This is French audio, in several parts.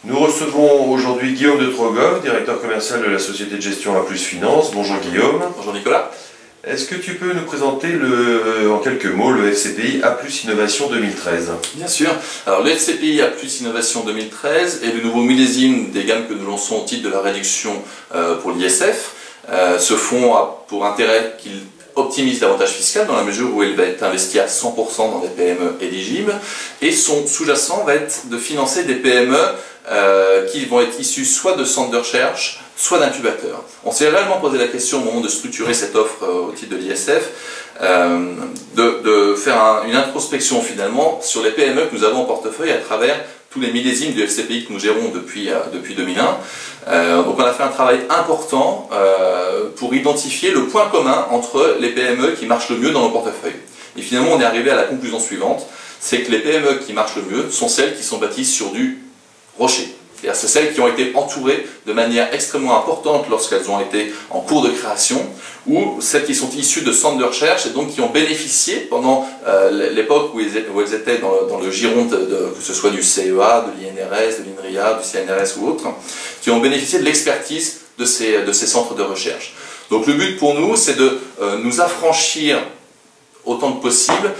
Nous recevons aujourd'hui Guillaume de Trogoff, directeur commercial de la société de gestion A+ Finance. Bonjour Guillaume. Bonjour Nicolas. Est-ce que tu peux nous présenter en quelques mots le FCPI A+ Innovation 2013? Bien sûr. Alors le FCPI A+ Innovation 2013 est le nouveau millésime des gammes que nous lançons au titre de la réduction pour l'ISF. Ce fonds a pour intérêt qu'il optimise l'avantage fiscal dans la mesure où il va être investi à 100% dans des PME éligibles et son sous-jacent va être de financer des PME qui vont être issus soit de centres de recherche, soit d'incubateurs. On s'est réellement posé la question au moment de structurer cette offre au titre de l'ISF, de faire une introspection finalement sur les PME que nous avons en portefeuille à travers tous les millésimes du FCPI que nous gérons depuis 2001. Donc on a fait un travail important pour identifier le point commun entre les PME qui marchent le mieux dans nos portefeuilles. Et finalement on est arrivé à la conclusion suivante, c'est que les PME qui marchent le mieux sont celles qui sont bâties sur du rocher. C'est celles qui ont été entourées de manière extrêmement importante lorsqu'elles ont été en cours de création, ou celles qui sont issues de centres de recherche et donc qui ont bénéficié pendant l'époque où elles étaient dans le giron que ce soit du CEA, de l'INRS, de l'INRIA, du CNRS ou autre, qui ont bénéficié de l'expertise de ces centres de recherche. Donc le but pour nous, c'est de nous affranchir autant que possible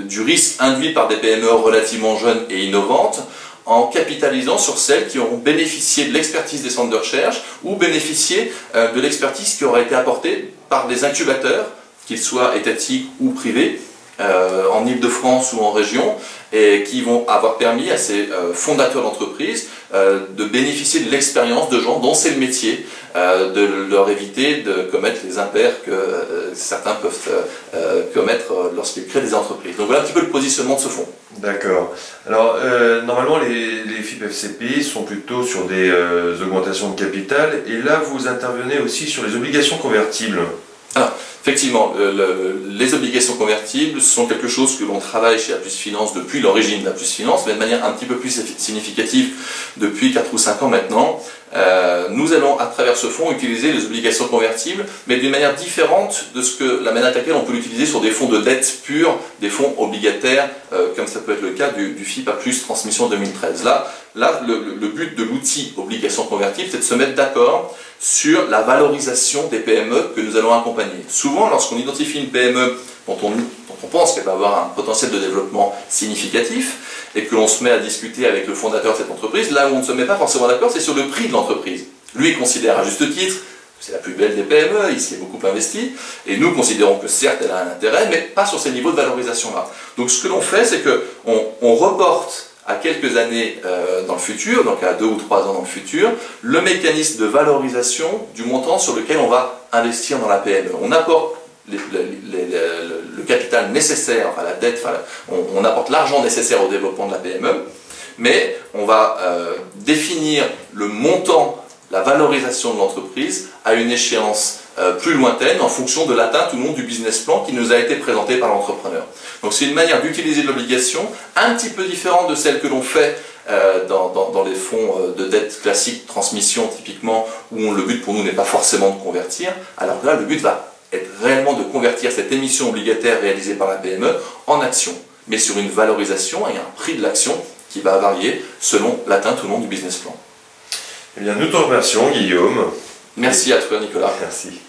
du risque induit par des PME relativement jeunes et innovantes, en capitalisant sur celles qui auront bénéficié de l'expertise des centres de recherche ou bénéficié de l'expertise qui aura été apportée par des incubateurs, qu'ils soient étatiques ou privés, en Île-de-France ou en région, et qui vont avoir permis à ces fondateurs d'entreprises de bénéficier de l'expérience de gens dont c'est le métier, de leur éviter de commettre les impairs que certains peuvent commettre lorsqu'ils créent des entreprises. Donc voilà un petit peu le positionnement de ce fonds. D'accord. Alors, normalement, les FIP FCPI sont plutôt sur des augmentations de capital, et là, vous intervenez aussi sur les obligations convertibles. Alors, effectivement, les obligations convertibles sont quelque chose que l'on travaille chez A+ Finance depuis l'origine d'A+ Finance, mais de manière un petit peu plus significative depuis 4 ou 5 ans maintenant. Nous allons, à travers ce fonds, utiliser les obligations convertibles, mais d'une manière différente de la manière avec laquelle on peut l'utiliser sur des fonds de dette pure, des fonds obligataires, comme ça peut être le cas du FIP A+ Transmission 2013. Là, le but de l'outil obligation convertible, c'est de se mettre d'accord sur la valorisation des PME que nous allons accompagner. Souvent, lorsqu'on identifie une PME dont on pense qu'elle va avoir un potentiel de développement significatif et que l'on se met à discuter avec le fondateur de cette entreprise, là où on ne se met pas forcément d'accord, c'est sur le prix de l'entreprise. Lui, il considère à juste titre que c'est la plus belle des PME, il s'y est beaucoup investi, et nous considérons que certes, elle a un intérêt, mais pas sur ces niveaux de valorisation-là. Donc ce que l'on fait, c'est qu'on reporte à quelques années dans le futur, donc à 2 ou 3 ans dans le futur, le mécanisme de valorisation du montant sur lequel on va investir dans la PME. On apporte le capital nécessaire, enfin la dette, on apporte l'argent nécessaire au développement de la PME, mais on va définir le montant, la valorisation de l'entreprise à une échéance plus lointaine en fonction de l'atteinte ou non du business plan qui nous a été présenté par l'entrepreneur. Donc c'est une manière d'utiliser l'obligation un petit peu différente de celle que l'on fait dans les fonds de dette classique, transmission typiquement, où le but pour nous n'est pas forcément de convertir, alors que là le but va être réellement de convertir cette émission obligataire réalisée par la PME en action, mais sur une valorisation et un prix de l'action qui va varier selon l'atteinte ou non du business plan. Eh bien, nous te remercions, Guillaume. Merci à toi, Nicolas. Merci.